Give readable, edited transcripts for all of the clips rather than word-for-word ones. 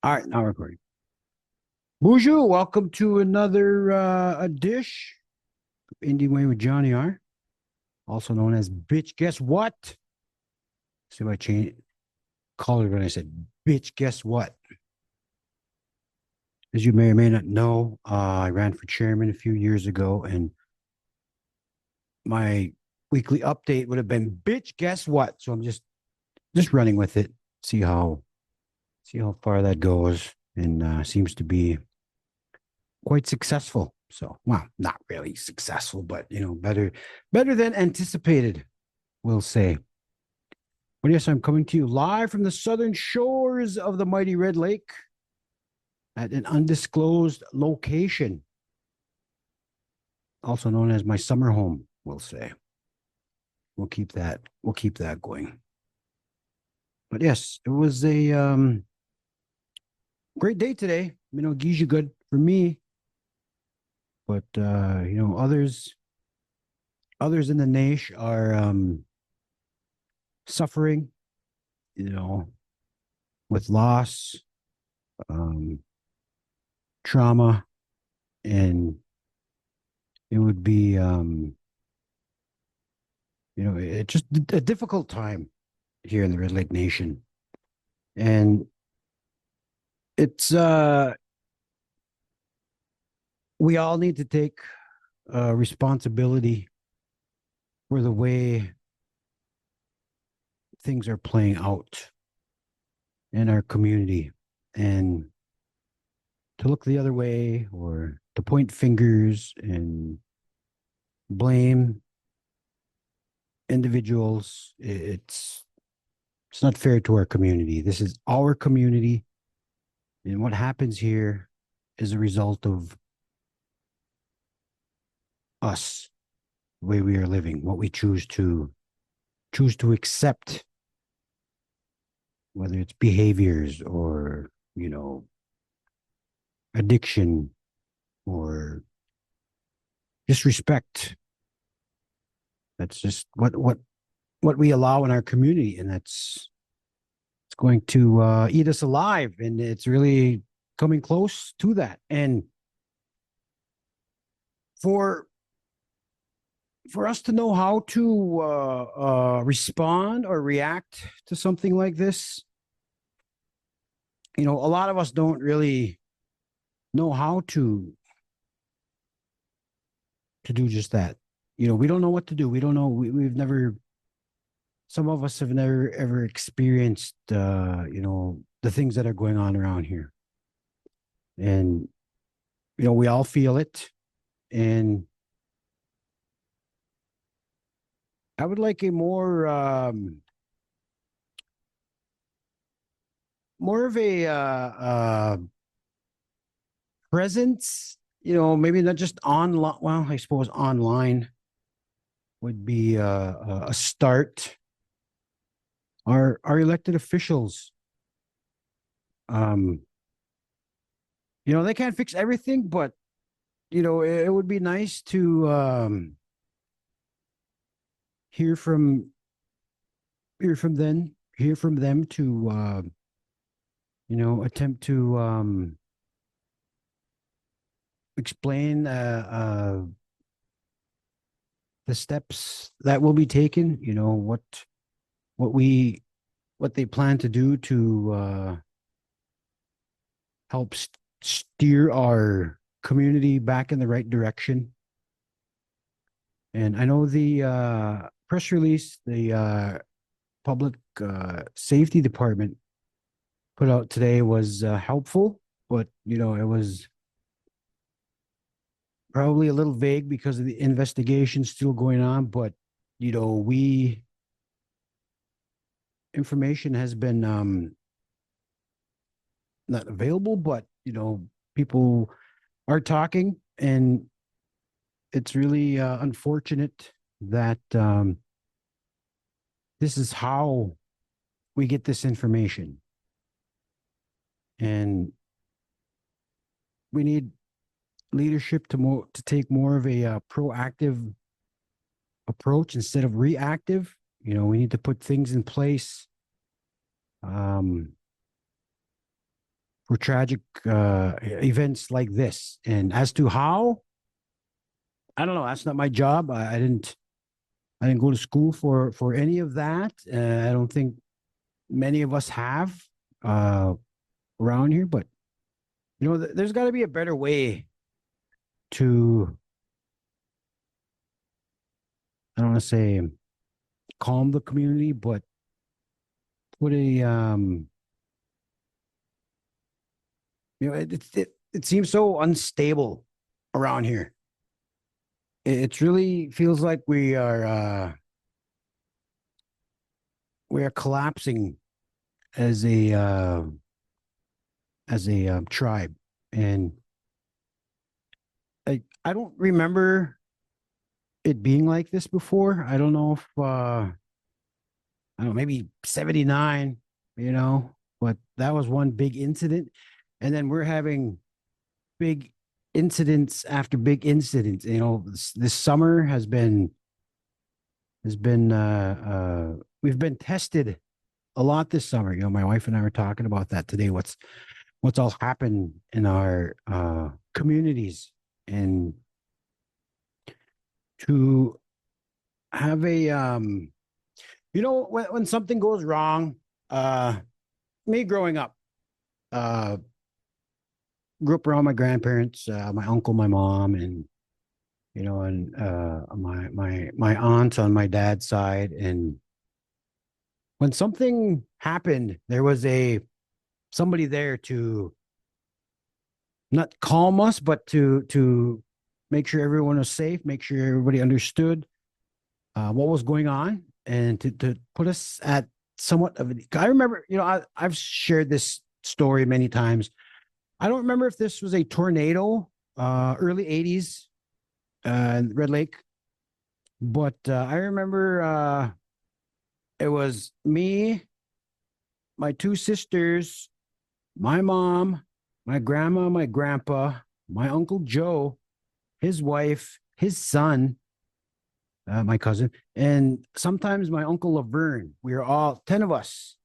All right, now recording. Bonjour, welcome to another dish. NDN Way with Jonny R, also known as Bitch. Guess what? See if I change color when I said bitch. Guess what? As you may or may not know, I ran for chairman a few years ago, and my weekly update would have been bitch. Guess what? So I'm just running with it. See how far that goes, and seems to be quite successful. So, well, not really successful, but better than anticipated, we'll say. But yes, I'm coming to you live from the southern shores of the mighty Red Lake at an undisclosed location, also known as my summer home, we'll say. We'll keep that going. But yes, it was a great day today. Gives you good for me, but others in the niche are suffering, you know, with loss, um, trauma, and it would be, it's just a difficult time here in the Red Lake Nation, and it's we all need to take responsibility for the way things are playing out in our community, and to look the other way or to point fingers and blame individuals. It's not fair to our community. This is our community, and what happens here is a result of us, the way we are living, what we choose to accept, whether it's behaviors or addiction or disrespect. That's just what we allow in our community, and it's going to eat us alive, and it's really coming close to that. And for us to know how to respond or react to something like this, a lot of us don't really know how to do just that. We don't know what to do. We don't know. We've never. Some of us have never ever experienced, the things that are going on around here, and we all feel it. And I would like a more of a presence. Maybe not just online. Well, I suppose online would be a start. Our elected officials, um, they can't fix everything, but it would be nice to hear from them to attempt to explain the steps that will be taken. What we what they plan to do to help steer our community back in the right direction. And I know the press release the public safety department put out today was helpful, but it was probably a little vague because of the investigation still going on. But we information has been not available, but people are talking, and it's really unfortunate that this is how we get this information, and we need leadership to take more of a proactive approach instead of reactive. We need to put things in place for tragic events like this. And as to how, I don't know. That's not my job. I didn't go to school for any of that. I don't think many of us have uh, around here. But there's got to be a better way to, I don't want to say calm the community, but put a it seems so unstable around here. It really feels like we are collapsing as a tribe, and I don't remember it being like this before. I don't know if I don't know, maybe 79, but that was one big incident. And then we're having big incidents after big incidents. This summer has been we've been tested a lot this summer. My wife and I were talking about that today. What's all happened in our communities, and to have a when something goes wrong, me growing up, uh grew up around my grandparents, my uncle, my mom, and my aunt on my dad's side. And when something happened, there was somebody there to not calm us, but to make sure everyone was safe, make sure everybody understood what was going on, and to put us at somewhat of I remember, I've shared this story many times. I don't remember if this was a tornado, early 80s, in Red Lake, but I remember it was me, my two sisters, my mom, my grandma, my grandpa, my uncle Joe, his wife, his son, my cousin, and sometimes my uncle Laverne. We were all 10 of us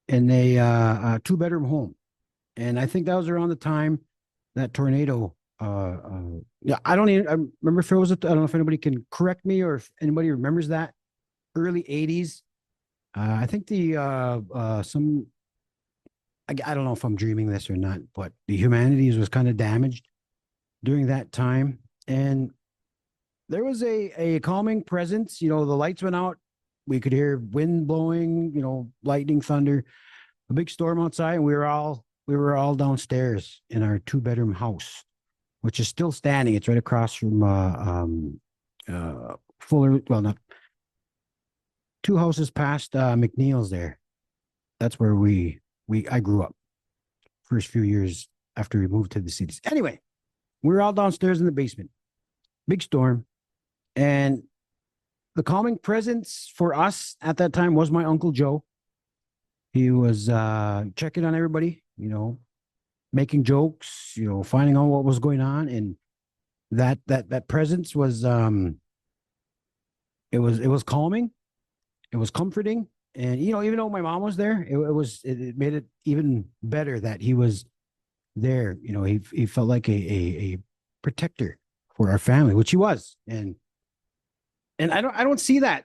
in a two-bedroom home. And I think that was around the time that tornado. Yeah, I remember if it was. I don't know if anybody can correct me or if anybody remembers that early 80s. I think I don't know if I'm dreaming this or not, but the humanities was kind of damaged during that time, and there was a calming presence. The lights went out. We could hear wind blowing, lightning, thunder, a big storm outside, and we were all downstairs in our two-bedroom house, which is still standing. It's right across from Fuller. Well, not two houses past McNeil's there. That's where I grew up. First few years after we moved to the cities. Anyway, we were all downstairs in the basement. Big storm, and the calming presence for us at that time was my Uncle Joe. He was checking on everybody, making jokes, finding out what was going on, and that presence was it was calming, it was comforting, and even though my mom was there, it made it even better that he was there. He felt like a protector for our family, which he was, and I don't see that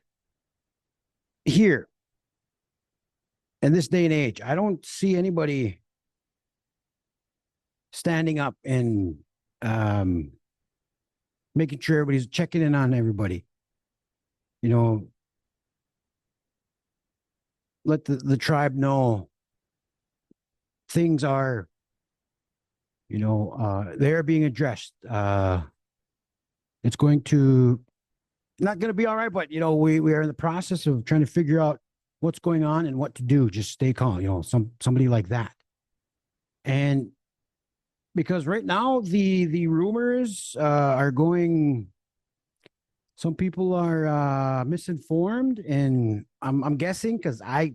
here in this day and age. I don't see anybody standing up and making sure everybody's checking in on everybody. Let the tribe know things are, they're being addressed. It's going to not going to be all right, but we are in the process of trying to figure out what's going on and what to do. Just stay calm. Somebody like that. And because right now the rumors are going, some people are misinformed, and I'm guessing, because I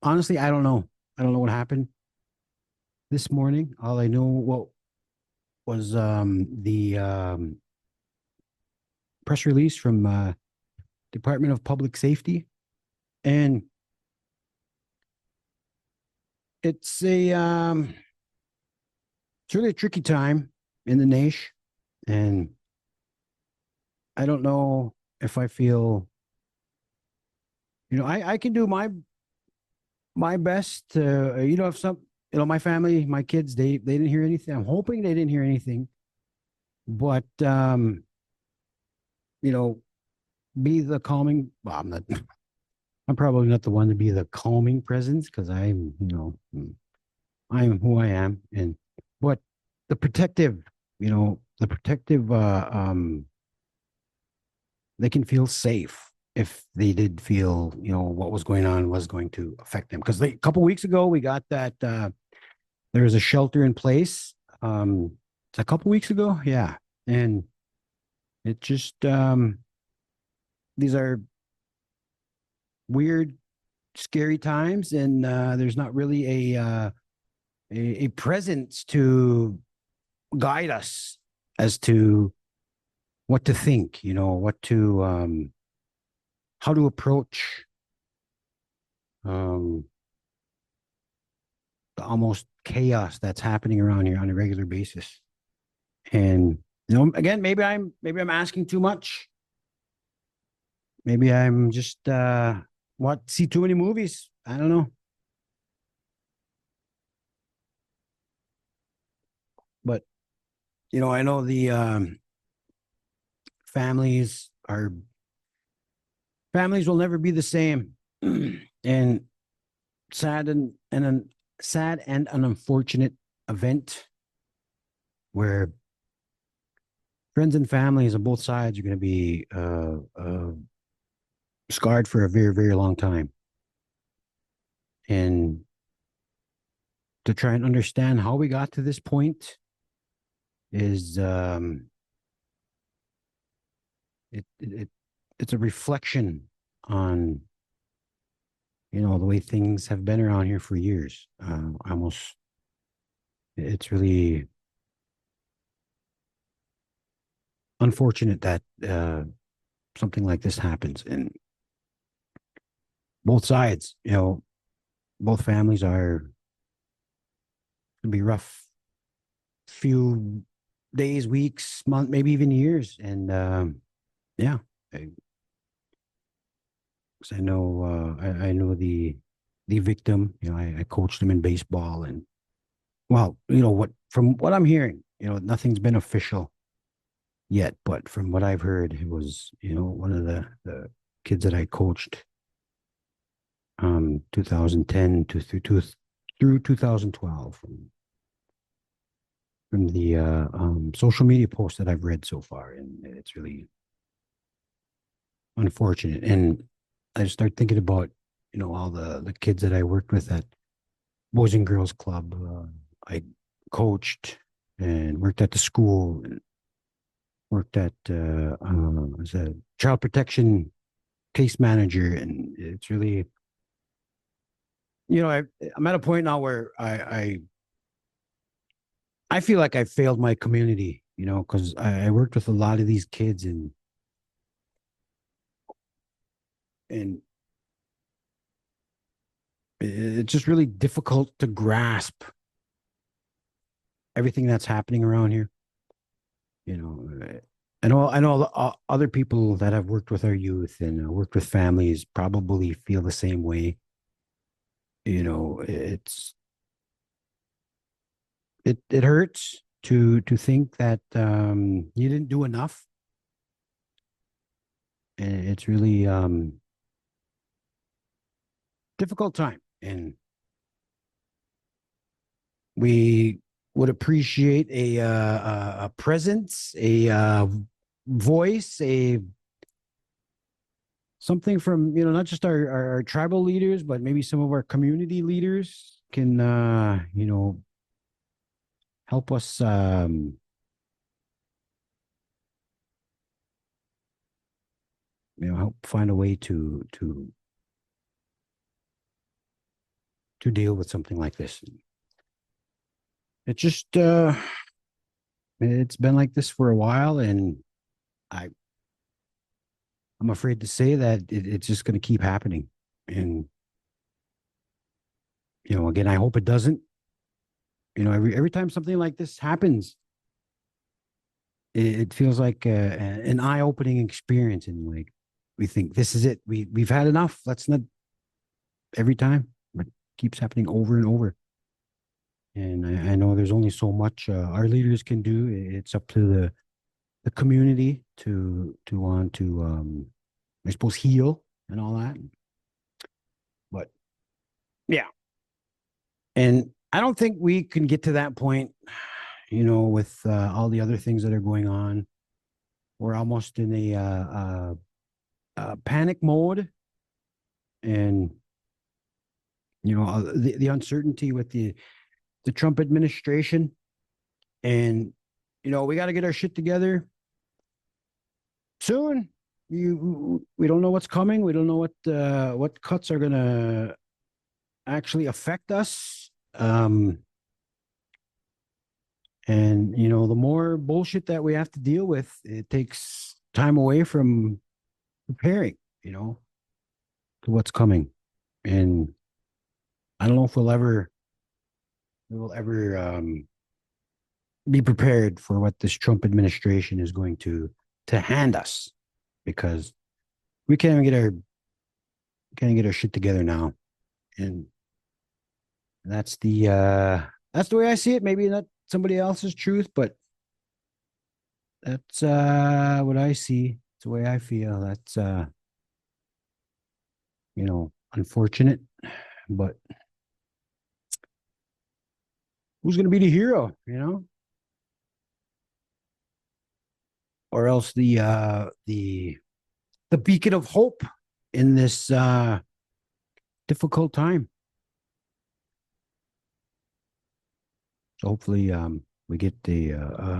honestly I don't know. I don't know what happened this morning. All I know what was the press release from Department of Public Safety, and it's a it's really a tricky time in the nation, and I don't know if I feel, I can do my best to, if some, my family, my kids, they didn't hear anything. I'm hoping they didn't hear anything, but you know, be the calming. Well, I'm not. I'm probably not the one to be the calming presence because I'm who I am, and but the protective, the protective. They can feel safe if they did feel, what was going on was going to affect them. Because a couple weeks ago, we got that there was a shelter in place. A couple weeks ago, yeah, and it just these are weird, scary times, and there's not really a presence to guide us as to what to think. What to how to approach um, the almost chaos that's happening around here on a regular basis. And again, maybe I'm asking too much. Maybe I'm just see too many movies. I don't know. But I know the families are families will never be the same. And sad and an sad and an unfortunate event where friends and families on both sides are going to be scarred for a very, very long time. And to try and understand how we got to this point is it's a reflection on the way things have been around here for years. Almost, it's really unfortunate that something like this happens, and both sides, both families are going to be rough few days, weeks, month, maybe even years. And yeah, because I know I know the victim. I coached him in baseball, and well, what from what I'm hearing, nothing's been official yet, but from what I've heard, it was one of the kids that I coached 2010 through 2012 from the social media posts that I've read so far, and it's really unfortunate. And I just start thinking about all the kids that I worked with at Boys and Girls Club. I coached and worked at the school and worked at as a child protection case manager, and it's really I'm at a point now where I feel like I failed my community, because I worked with a lot of these kids, and it's just really difficult to grasp everything that's happening around here. I know other people that have worked with our youth and worked with families probably feel the same way. It hurts to think that you didn't do enough, and it's really difficult time, and we would appreciate a presence, a voice, a something from not just our tribal leaders, but maybe some of our community leaders can help us help find a way to deal with something like this. It just it's been like this for a while, and I I'm afraid to say that it's just going to keep happening. And again, I hope it doesn't. every time something like this happens, it feels like an eye-opening experience, and like we think this is it. We've had enough. Let's not every time. It keeps happening over and over. And I know there's only so much our leaders can do. It's up to the community to want to I suppose heal and all that. But yeah, and I don't think we can get to that point, with all the other things that are going on. We're almost in a panic mode, and the uncertainty with the Trump administration, and we got to get our shit together soon. We don't know what's coming. We don't know what cuts are gonna actually affect us. And the more bullshit that we have to deal with, it takes time away from preparing, to what's coming. And I don't know if we will ever be prepared for what this Trump administration is going to hand us, because we can't get our shit together now. And that's the way I see it. Maybe not somebody else's truth, but that's what I see. It's the way I feel. That's unfortunate, but who's gonna be the hero, or else the beacon of hope in this difficult time. So hopefully we get the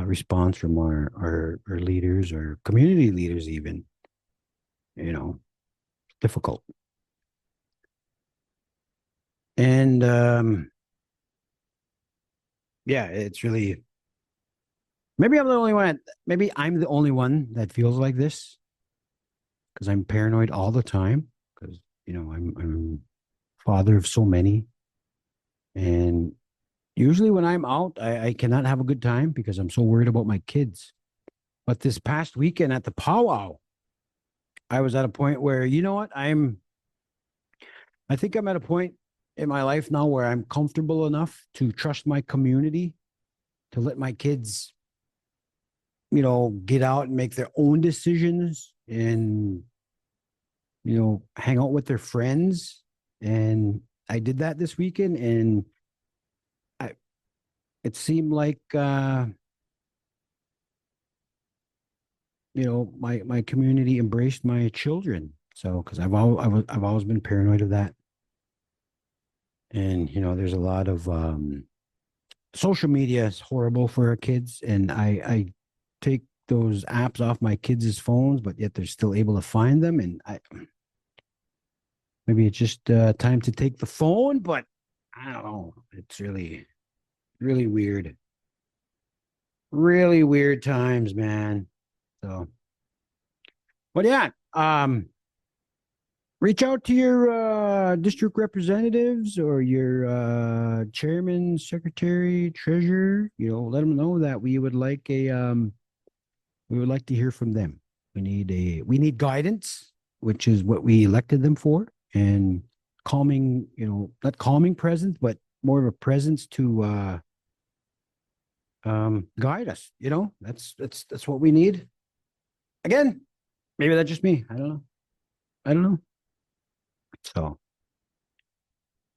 response from our leaders, or community leaders even. Difficult. And yeah, it's really, maybe I'm the only one that feels like this, because I'm paranoid all the time, because I'm father of so many, and usually when I'm out, I cannot have a good time because I'm so worried about my kids. But this past weekend at the powwow, I was at a point where, you know what, I think I'm at a point in my life now where I'm comfortable enough to trust my community, to let my kids, get out and make their own decisions, and, hang out with their friends. And I did that this weekend, and it seemed like, my community embraced my children. So, because I've always been paranoid of that. And there's a lot of social media is horrible for our kids, and I take those apps off my kids' phones, but yet they're still able to find them. And maybe it's just time to take the phone, but I don't know. It's really, really weird. Really weird times, man. So, but yeah, reach out to your district representatives, or your chairman, secretary, treasurer. Let them know that we would like to hear from them. We need guidance, which is what we elected them for, and calming, not calming presence, but more of a presence to guide us. That's what we need. Again, maybe that's just me. I don't know. So,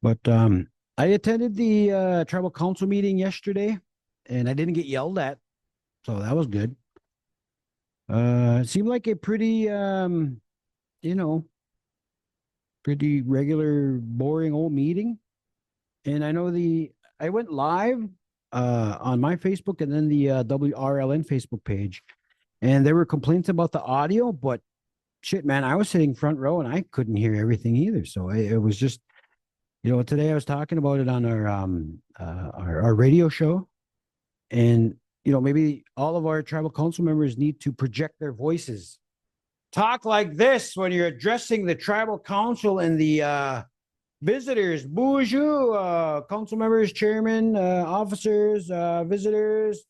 but I attended the tribal council meeting yesterday, and I didn't get yelled at, so that was good. It seemed like a you know, pretty regular, boring old meeting. And I went live on my Facebook, and then the WRLN Facebook page, and there were complaints about the audio, but shit, man, I was sitting front row and I couldn't hear everything either. So it was just, today I was talking about it on our radio show, and maybe all of our tribal council members need to project their voices. Talk like this when you're addressing the tribal council and the visitors, bonjour, council members, chairman, officers, visitors.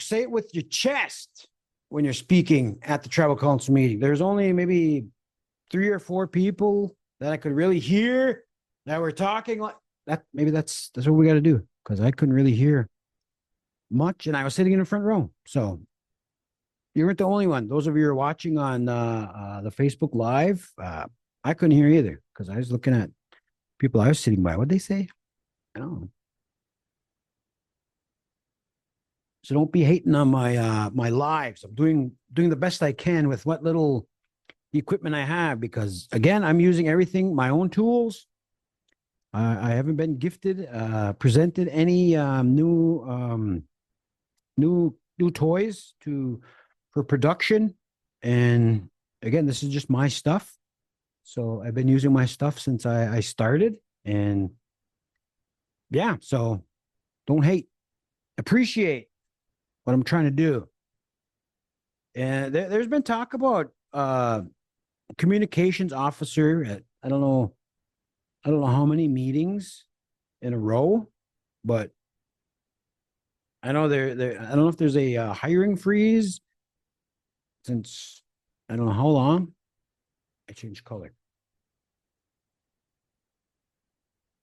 Say it with your chest when you're speaking at the tribal council meeting. There's only maybe 3 or 4 people that I could really hear that were talking like that. Maybe that's what we got to do, because I couldn't really hear much, and I was sitting in the front row. So you weren't the only one. Those of you who are watching on the Facebook Live, I couldn't hear either because I was looking at people I was sitting by. What'd they say? I don't know. So don't be hating on my lives. I'm doing the best I can with what little equipment I have, because again, I'm using everything, my own tools. I haven't been gifted, presented any new toys for production. And again, this is just my stuff. So I've been using my stuff since I started. And yeah, so don't hate, appreciate what I'm trying to do. And there's been talk about communications officer at I don't know how many meetings in a row, but I know I don't know if there's a hiring freeze since I don't know how long. I changed color.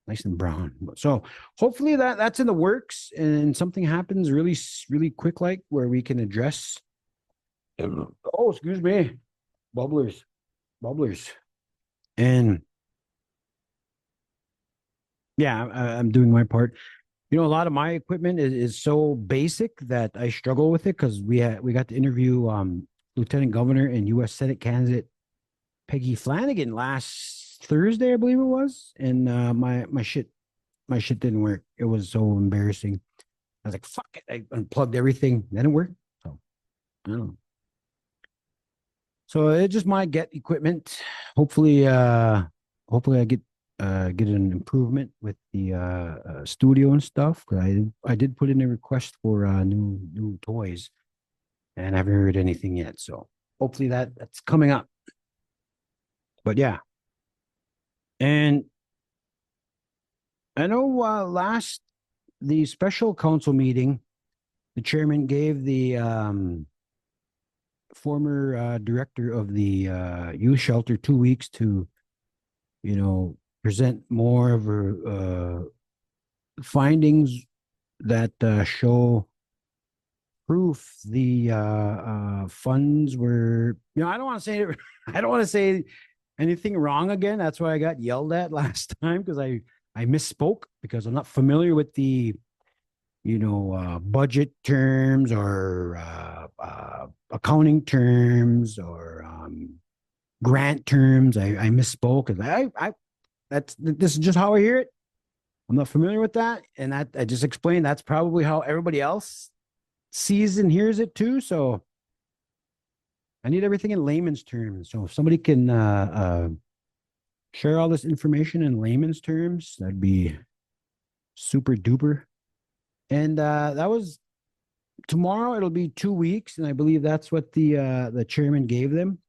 Nice and brown. So hopefully that's in the works and something happens really quick, like where we can address. Oh, excuse me, bubblers. And yeah, I'm doing my part. A lot of my equipment is so basic that I struggle with it, because we got to interview Lieutenant Governor and U.S. Senate candidate Peggy Flanagan last Thursday, I believe it was, and my shit didn't work. It was so embarrassing. I was like, fuck it. I unplugged everything. That didn't work. So I don't know. So it just might get equipment. Hopefully I get an improvement with the studio and stuff. Cause I did put in a request for new toys, and I haven't heard anything yet. So hopefully that's coming up. But yeah. And I know the special council meeting, the chairman gave the former director of the youth shelter 2 weeks to, present more of her findings that show proof the funds were, I don't want to say I don't want to say anything wrong again. That's why I got yelled at last time, because I misspoke, because I'm not familiar with the budget terms or accounting terms or grant terms. I misspoke, and this is just how I hear it. I'm not familiar with that, and that I just explained. That's probably how everybody else sees and hears it too. So I need everything in layman's terms. So if somebody can share all this information in layman's terms, that'd be super duper. And that was tomorrow. It'll be 2 weeks, and I believe that's what the chairman gave them.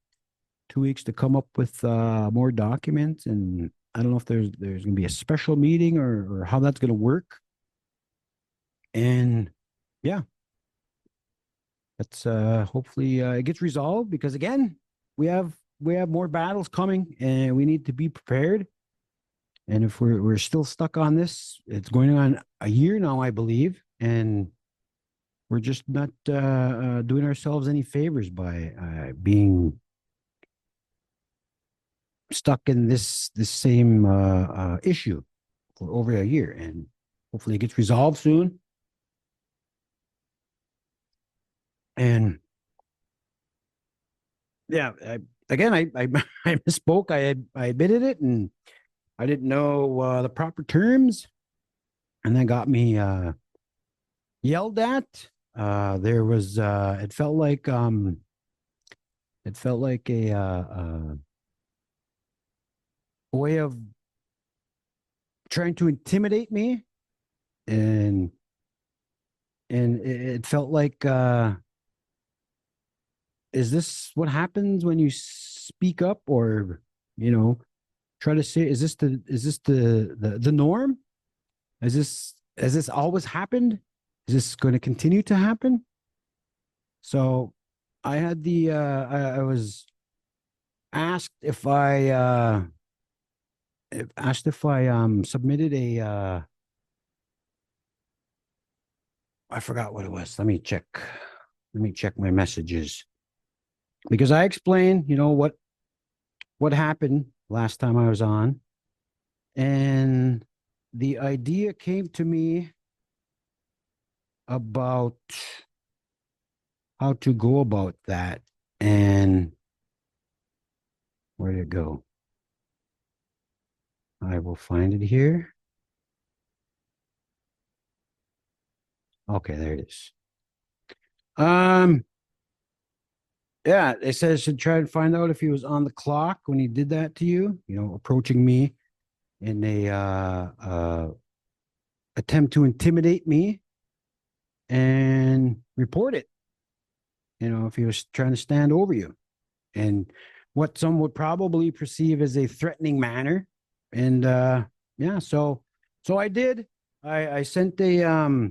2 weeks to come up with more documents. And I don't know if there's going to be a special meeting or how that's going to work. And yeah, that's hopefully it gets resolved, because again, we have more battles coming, and we need to be prepared. And if we're still stuck on this, it's going on a year now, I believe, and we're just not doing ourselves any favors by being stuck in this same issue for over a year. And hopefully it gets resolved soon. And yeah, again, I I misspoke. I admitted it, and I didn't know the proper terms, and that got me yelled at. There was it felt like a way of trying to intimidate me, and it felt like is this what happens when you speak up, or you know try to say, is this the norm? Has this always happened? Is this going to continue to happen? So I had I was asked if I submitted I forgot what it was. Let me check my messages, because I explained, what happened last time I was on, and the idea came to me about how to go about that. And where did it go? I will find it here. Okay, there it is. Yeah, it says should try to find out if he was on the clock when he did that to you, approaching me in a attempt to intimidate me, and report it. If he was trying to stand over you, and what some would probably perceive as a threatening manner. And yeah, so I did. I sent a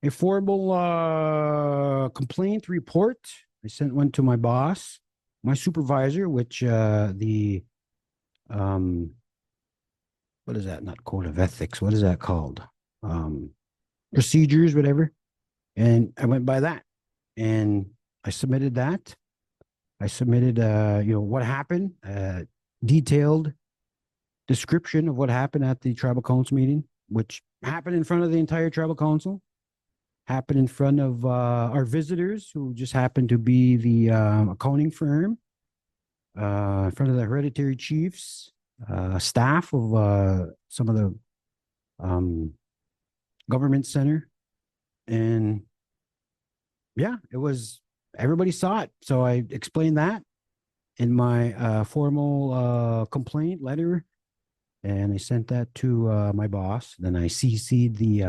formal complaint report. I sent one to my boss, my supervisor, which the um what is that? Not code of ethics. What is that called? Um Procedures, whatever. And I went by that, and I submitted that. I submitted what happened, detailed description of what happened at the tribal council meeting, which happened in front of the entire tribal council, happened in front of our visitors, who just happened to be the accounting firm, in front of the hereditary chiefs, staff of some of the um, government center. And yeah, everybody saw it. So I explained that in my formal complaint letter, and I sent that to my boss. Then I CC'd the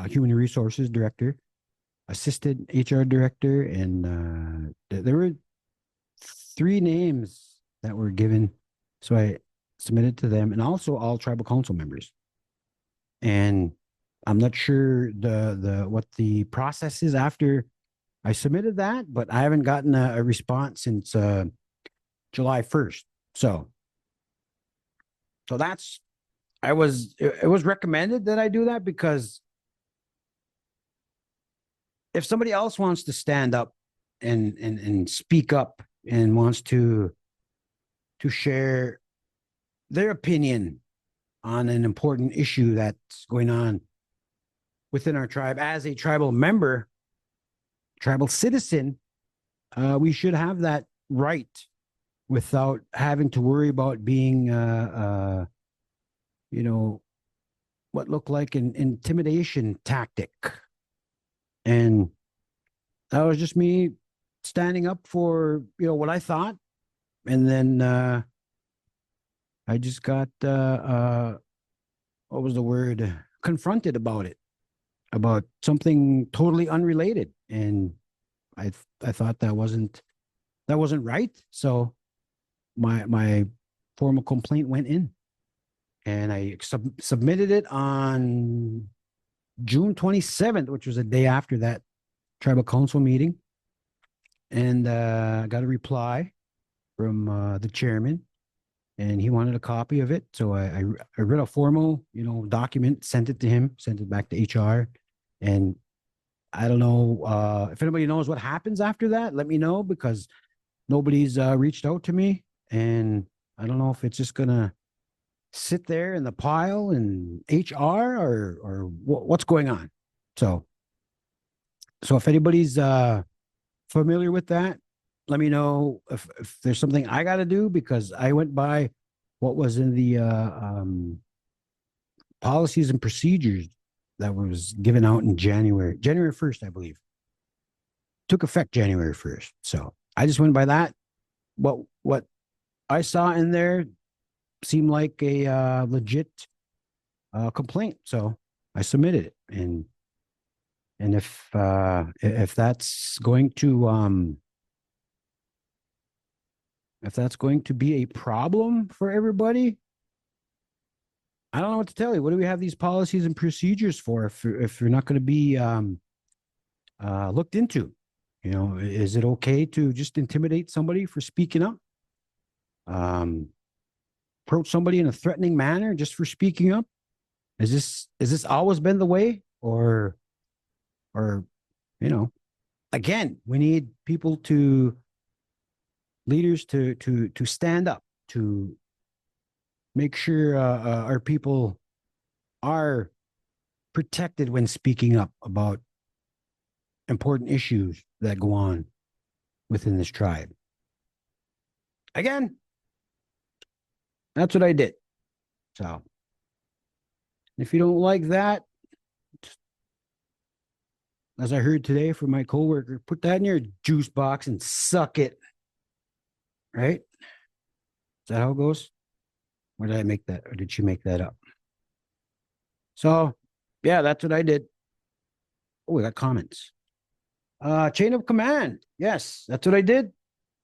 human resources director, assistant HR director, and there were three names that were given. So I submitted to them, and also all tribal council members. And I'm not sure what the process is after I submitted that, but I haven't gotten a response since July 1st. So that's it was recommended that I do that, because if somebody else wants to stand up and speak up, and wants to share their opinion on an important issue that's going on within our tribe, as a tribal member, tribal citizen, we should have that right, without having to worry about being what looked like an intimidation tactic. And that was just me standing up for what I thought. And then I just got what was the word, confronted about it, about something totally unrelated. And I thought that wasn't right. So my formal complaint went in, and I submitted it on June 27th, which was a day after that tribal council meeting. And I got a reply from the chairman, and he wanted a copy of it. So I read a formal, document, sent it to him, sent it back to HR. And I don't know if anybody knows what happens after that. Let me know, because nobody's reached out to me, and I don't know if it's just gonna sit there in the pile in HR, or what's going on. So if anybody's familiar with that, let me know if there's something I got to do, because I went by what was in the policies and procedures that was given out in January 1st, I believe. Took effect January 1st. So I just went by that. What I saw in there seemed like a legit complaint. So I submitted it. And if that's going to if that's going to be a problem for everybody, I don't know what to tell you. What do we have these policies and procedures for if you're not going to be looked into? Is it okay to just intimidate somebody for speaking up? Approach somebody in a threatening manner just for speaking up? Is this always been the way, or again, we need people to leaders to stand up to make sure our people are protected when speaking up about important issues that go on within this tribe. Again, that's what I did. So if you don't like that, as I heard today from my coworker, put that in your juice box and suck it. Right? Is that how it goes? Or did I make that? Or did she make that up? So, yeah, that's what I did. Oh, we got comments. Chain of command. Yes, that's what I did.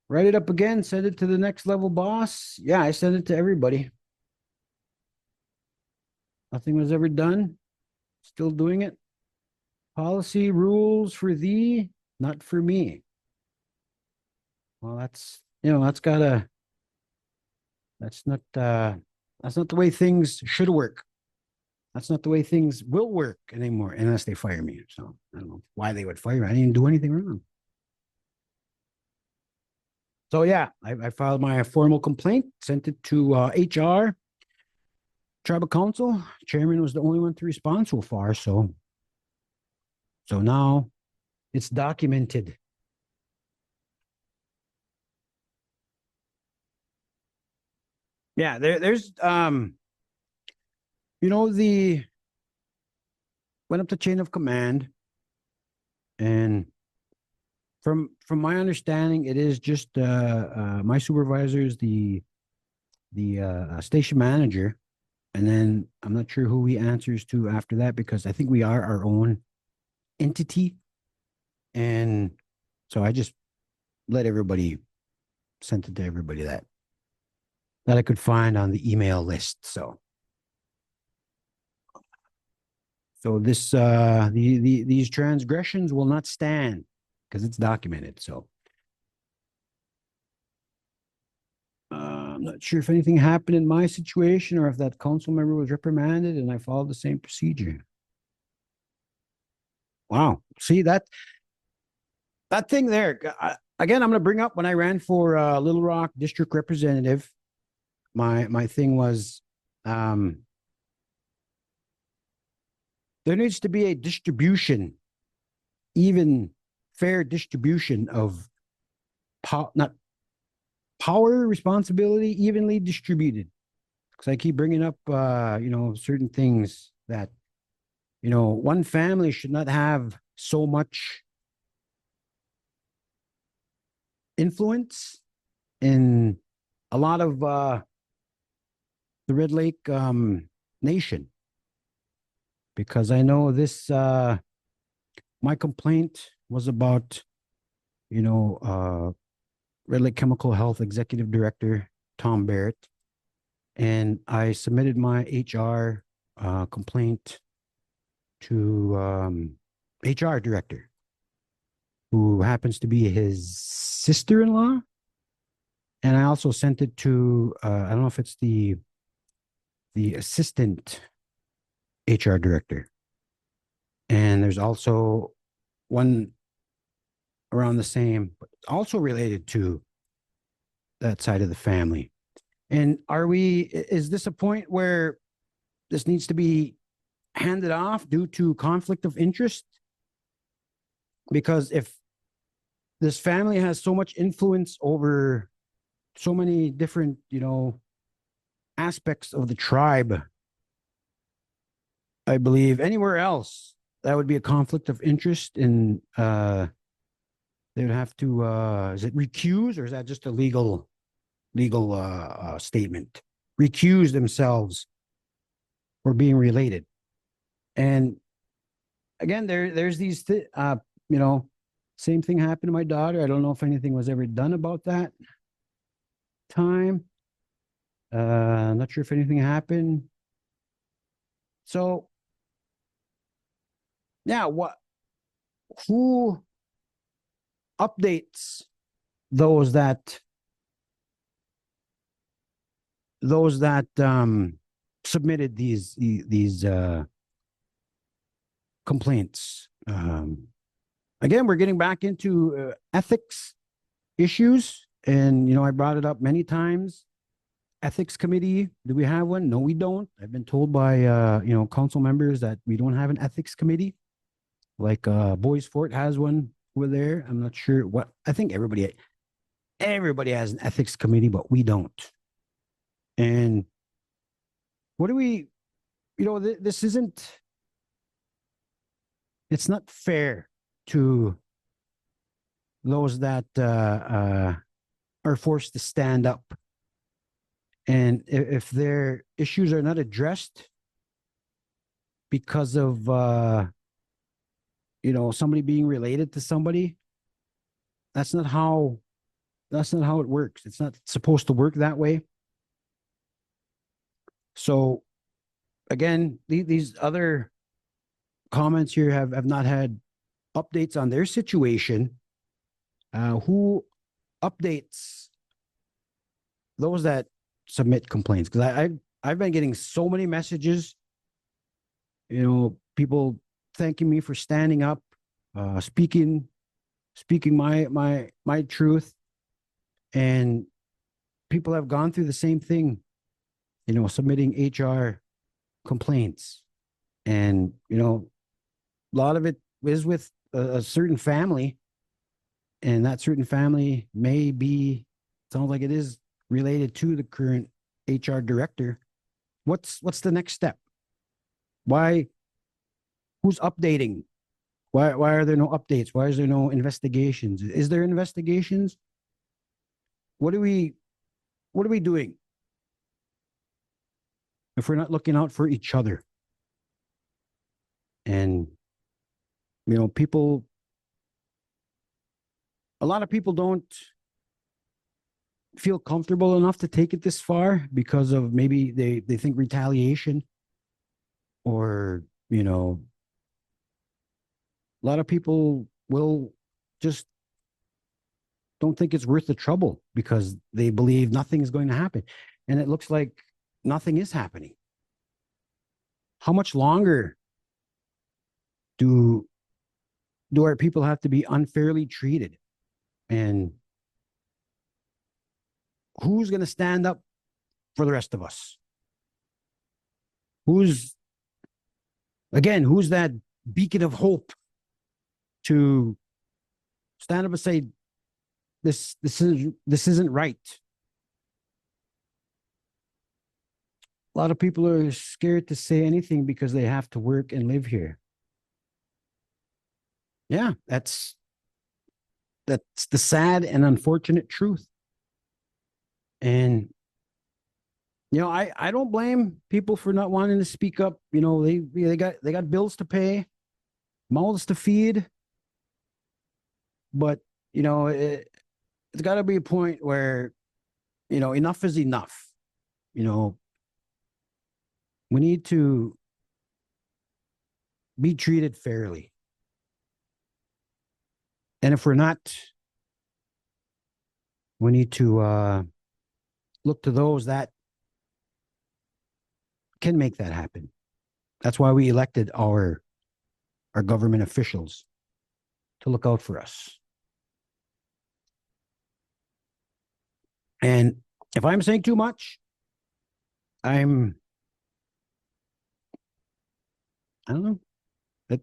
Write it up again. Send it to the next level boss. Yeah, I sent it to everybody. Nothing was ever done. Still doing it. Policy rules for thee, not for me. Well, that's that's not the way things should work. That's not the way things will work anymore unless they fire me. So I don't know why they would fire me. I didn't do anything wrong. So yeah, I filed my formal complaint, sent it to HR, tribal council. Chairman was the only one to respond so far. So now it's documented. Yeah, there's the went up the chain of command, and from my understanding, it is just my supervisor is the station manager, and then I'm not sure who he answers to after that, because I think we are our own entity, and so I just let everybody sent it to everybody that I could find on the email list. So this these transgressions will not stand because it's documented. So I'm not sure if anything happened in my situation or if that council member was reprimanded and I followed the same procedure. Wow. See that thing there. Again, I'm going to bring up when I ran for Little Rock district representative. My thing was there needs to be a distribution, even fair distribution of not power, responsibility, evenly distributed. Because I keep bringing up, certain things that, one family should not have so much influence in a lot of the Red Lake Nation. Because I know this, my complaint was about, Red Lake Chemical Health Executive Director Tom Barrett, and I submitted my HR complaint to HR director, who happens to be his sister-in-law, and I also sent it to I don't know if it's the assistant HR director, and there's also one around the same, but also related to that side of the family. And is this a point where this needs to be handed off due to conflict of interest? Because if this family has so much influence over so many different, aspects of the tribe, I believe anywhere else, that would be a conflict of interest, and they would have to, is it recuse, or is that just a legal statement? Recuse themselves for being related. And again, there's these, same thing happened to my daughter. I don't know if anything was ever done about that. time. Not sure if anything happened. So yeah, who updates those that submitted these complaints? Again, we're getting back into ethics issues, and I brought it up many times. Ethics committee, do we have one? No, we don't. I've been told by council members that we don't have an ethics committee. Like Boys Fort has one over there. I'm not sure what. I think everybody has an ethics committee, but we don't. And what do we? This isn't. It's not fair to those that are forced to stand up. And if their issues are not addressed because of somebody being related to somebody, that's not how it works. It's not supposed to work that way. So again, these other comments here have not had updates on their situation. Who updates those that submit complaints? Because I've been getting so many messages, people thanking me for standing up, speaking my truth, and people have gone through the same thing, submitting HR complaints, and a lot of it is with a certain family, and that certain family sounds like it is related to the current HR director. What's the next step? Who's updating? Why are there no updates? Why is there no investigations? Is there investigations? What are we doing if we're not looking out for each other? And a lot of people don't feel comfortable enough to take it this far because of maybe they think retaliation, or a lot of people will just don't think it's worth the trouble because they believe nothing is going to happen, and it looks like nothing is happening. How much longer do our people have to be unfairly treated? And who's going to stand up for the rest of us? Who's that beacon of hope to stand up and say, this isn't right? A lot of people are scared to say anything because they have to work and live here. Yeah, that's the sad and unfortunate truth. And I don't blame people for not wanting to speak up. They got bills to pay, mouths to feed. But it's got to be a point where enough is enough. We need to be treated fairly. And if we're not, we need to look to those that can make that happen. That's why we elected our government officials to look out for us. And if I'm saying too much, I don't know.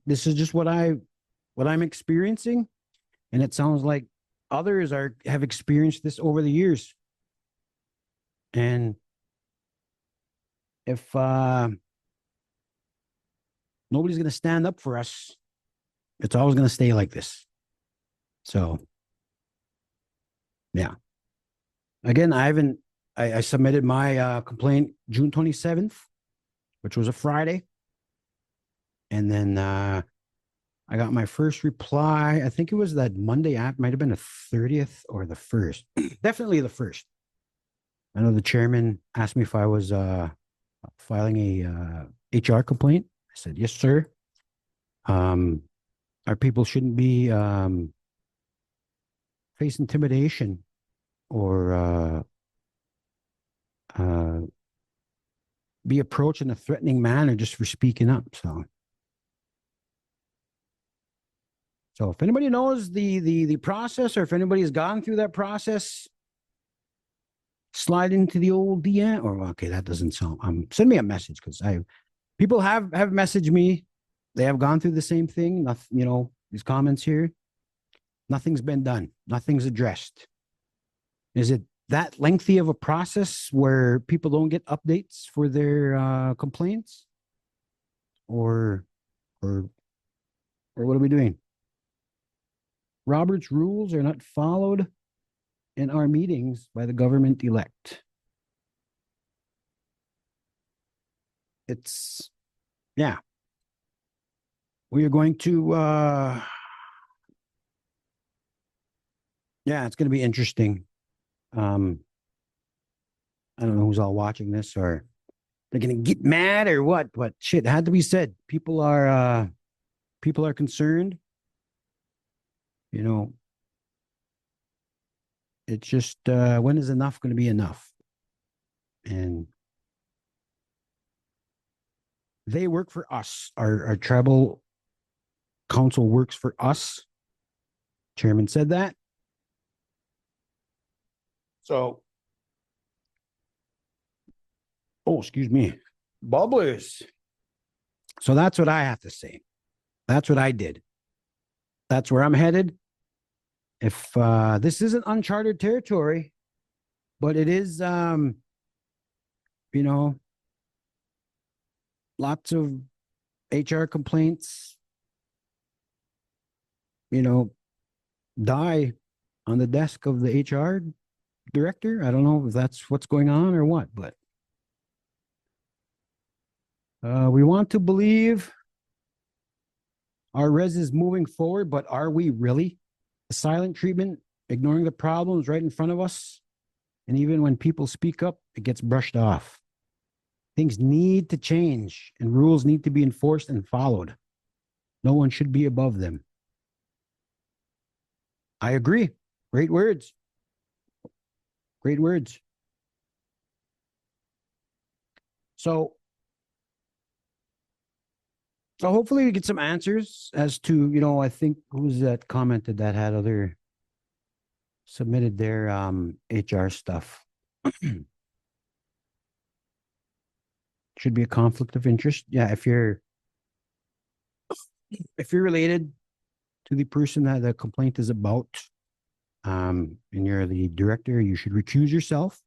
This is just what I'm experiencing, and it sounds like others have experienced this over the years. And if nobody's going to stand up for us, it's always going to stay like this. So, yeah. Again, I submitted my complaint June 27th, which was a Friday. And then I got my first reply. I think it was that Monday app, might have been the 30th or the 1st. Definitely the 1st. I know the chairman asked me if I was filing a HR complaint. I said, yes, sir. Um, our people shouldn't be face intimidation or uh, be approached in a threatening manner just for speaking up. So if anybody knows the process, or if anybody's gone through that process, slide into the old DM. Or okay, that doesn't sound. Send me a message, because I people have messaged me. They have gone through the same thing. Nothing, these comments here. Nothing's been done. Nothing's addressed. Is it that lengthy of a process where people don't get updates for their complaints, or or or what are we doing? Robert's rules are not followed in our meetings by the government elect. It's yeah. We are going to yeah, it's going to be interesting. Um, I don't know who's all watching this, or they're going to get mad or what, but shit had to be said. People are concerned. You know, it's just when is enough going to be enough? And they work for us. Our tribal council works for us. Chairman said that. So, oh, excuse me, bubblers. So that's what I have to say. That's what I did. That's where I'm headed. If this isn't uncharted territory, but it is, you know, lots of HR complaints, you know, die on the desk of the HR director. I don't know if that's what's going on or what, but we want to believe our res is moving forward, but are we really? The silent treatment, ignoring the problems right in front of us. And even when people speak up, it gets brushed off. Things need to change, and rules need to be enforced and followed. No one should be above them. I agree. Great words. Great words. So, so hopefully we get some answers as to, I think who's that commented that had other submitted their HR stuff. Should be a conflict of interest. Yeah, if you're related to the person that the complaint is about, and you're the director, you should recuse yourself,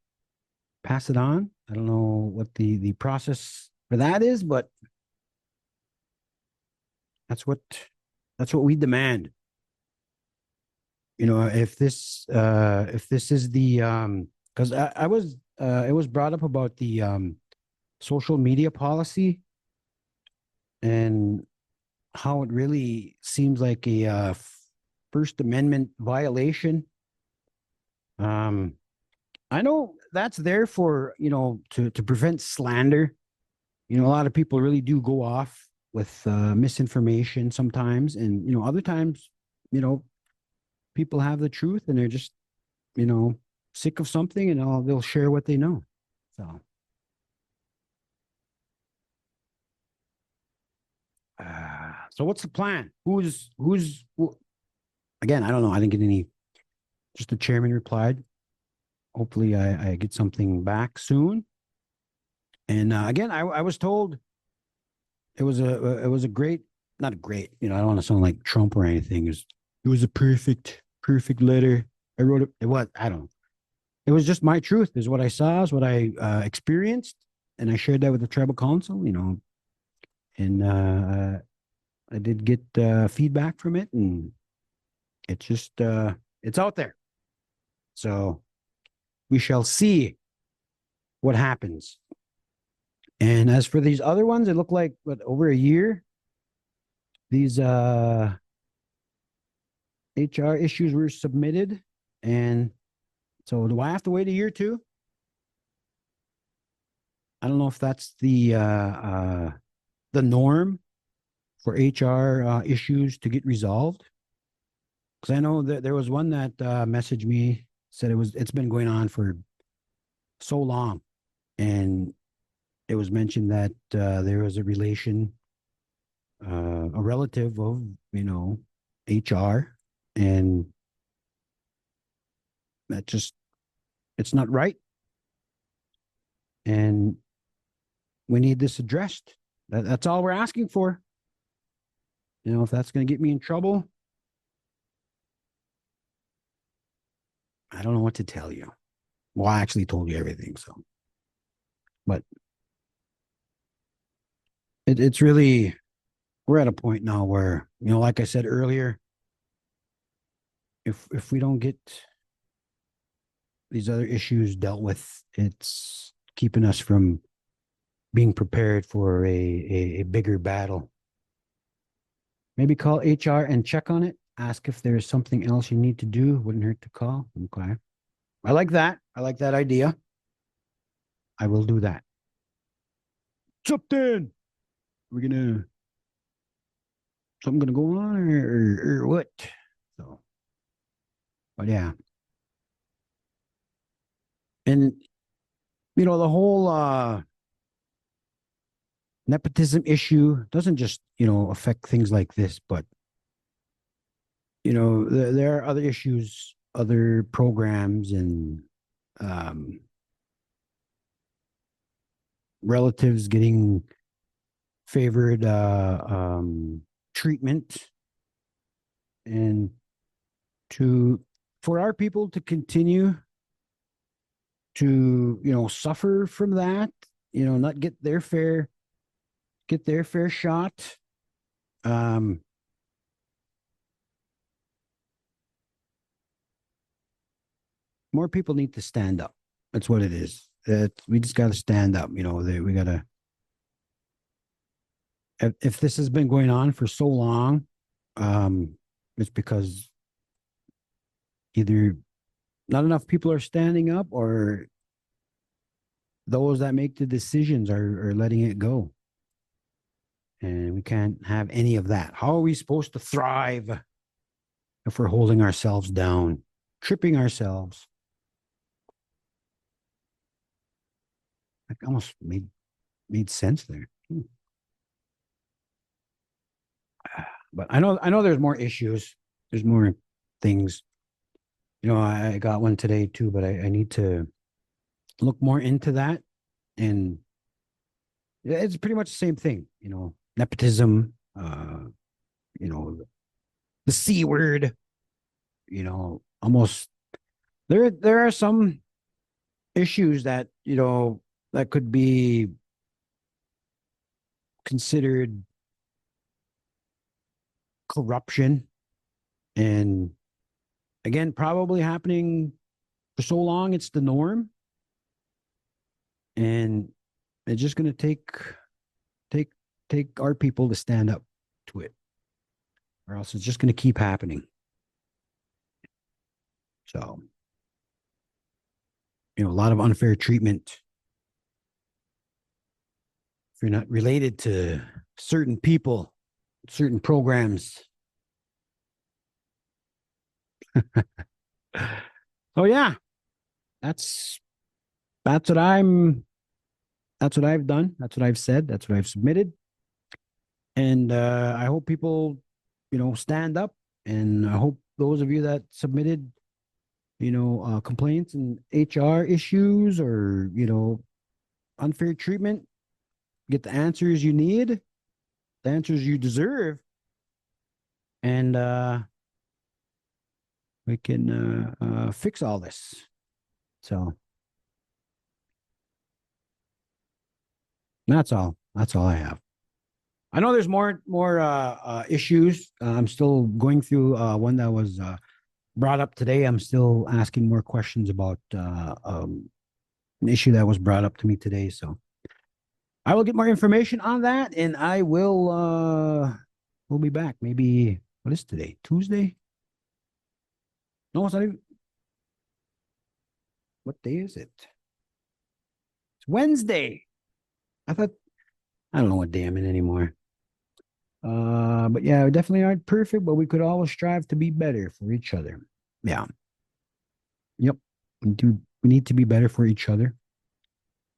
pass it on. I don't know what the process for that is, but that's what that's what we demand. If this is the because I was it was brought up about the social media policy, and how it really seems like a First Amendment violation. Um, I know that's there for, to prevent slander. A lot of people really do go off with misinformation sometimes, and other times, you know, people have the truth and they're just, you know, sick of something, and they'll share what they know. So, so what's the plan? Again? I don't know. I didn't get any. Just the chairman replied. Hopefully, I get something back soon. And again, I was told it was a great, not a great. I don't want to sound like Trump or anything. It was a perfect letter. I wrote it. It was, I don't know. It was just my truth. Is what I saw. Is what I experienced, and I shared that with the tribal council. And I did get feedback from it, and it's just it's out there. So we shall see what happens. And as for these other ones, it looked like over a year. These HR issues were submitted, and so do I have to wait a year too? I don't know if that's the norm for HR issues to get resolved. Because I know that there was one that messaged me, said it's been going on for so long, and it was mentioned that there was a relation, a relative of HR, and that just it's not right, and we need this addressed. That's all we're asking for. If that's going to get me in trouble, I don't know what to tell you. Well, I actually told you everything, so but it's really we're at a point now where like I said earlier, if we don't get these other issues dealt with, it's keeping us from being prepared for a bigger battle. Maybe call HR and check on it. Ask if there's something else you need to do. Wouldn't hurt to call. Okay. I like that. I like that idea. I will do that. What's up then? We're gonna something gonna go on or what? So, but yeah. And the whole nepotism issue doesn't just, affect things like this, but there are other issues, other programs, and um, relatives getting favored treatment, and to for our people to continue to suffer from that, not get their fair shot. um More people need to stand up. That's what it is. We just got to stand up. We got to. If this has been going on for so long, um, it's because either not enough people are standing up, or those that make the decisions are letting it go. And we can't have any of that. How are we supposed to thrive if we're holding ourselves down, tripping ourselves? Like almost made sense there. But I know there's more issues. There's more things. I got one today too, but I need to look more into that. And it's pretty much the same thing. Nepotism. You know, the C word. Almost there are some issues that that could be considered corruption, and again, probably happening for so long it's the norm, and it's just going to take take our people to stand up to it, or else it's just going to keep happening. So a lot of unfair treatment if you're not related to certain people, certain programs. Oh yeah, that's that's what I'm that's what I've done. That's what I've said. That's what I've submitted. And I hope people, stand up. And I hope those of you that submitted, complaints and HR issues, or, unfair treatment, get the answers you need, the answers you deserve. And we can fix all this. So that's all. That's all I have. I know there's more issues. I'm still going through one that was brought up today. I'm still asking more questions about an issue that was brought up to me today. So I will get more information on that, and I will be back. Maybe what is today? Tuesday? No, it's not even. What day is it? It's Wednesday. I thought I don't know what day I'm in anymore. But yeah, we definitely aren't perfect, but we could always strive to be better for each other. Yeah. Yep. We need to be better for each other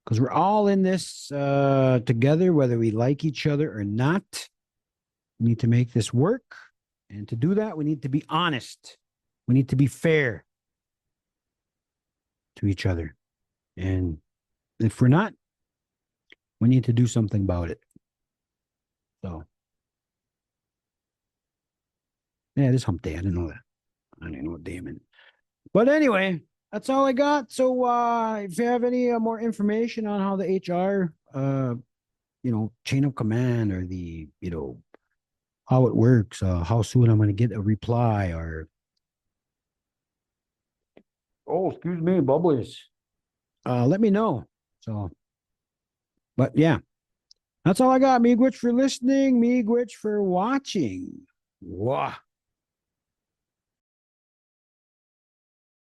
because we're all in this together, whether we like each other or not. We need to make this work. And to do that, we need to be honest. We need to be fair to each other. And if we're not, we need to do something about it. So, yeah, it is hump day. I didn't know that. I didn't know what day I'm in. But anyway, that's all I got. So, if you have any more information on how the HR, chain of command or the, how it works, how soon I'm going to get a reply or, oh, excuse me, bubblers. Let me know. So, but yeah, that's all I got. Miigwich for listening. Miigwich for watching. Wah.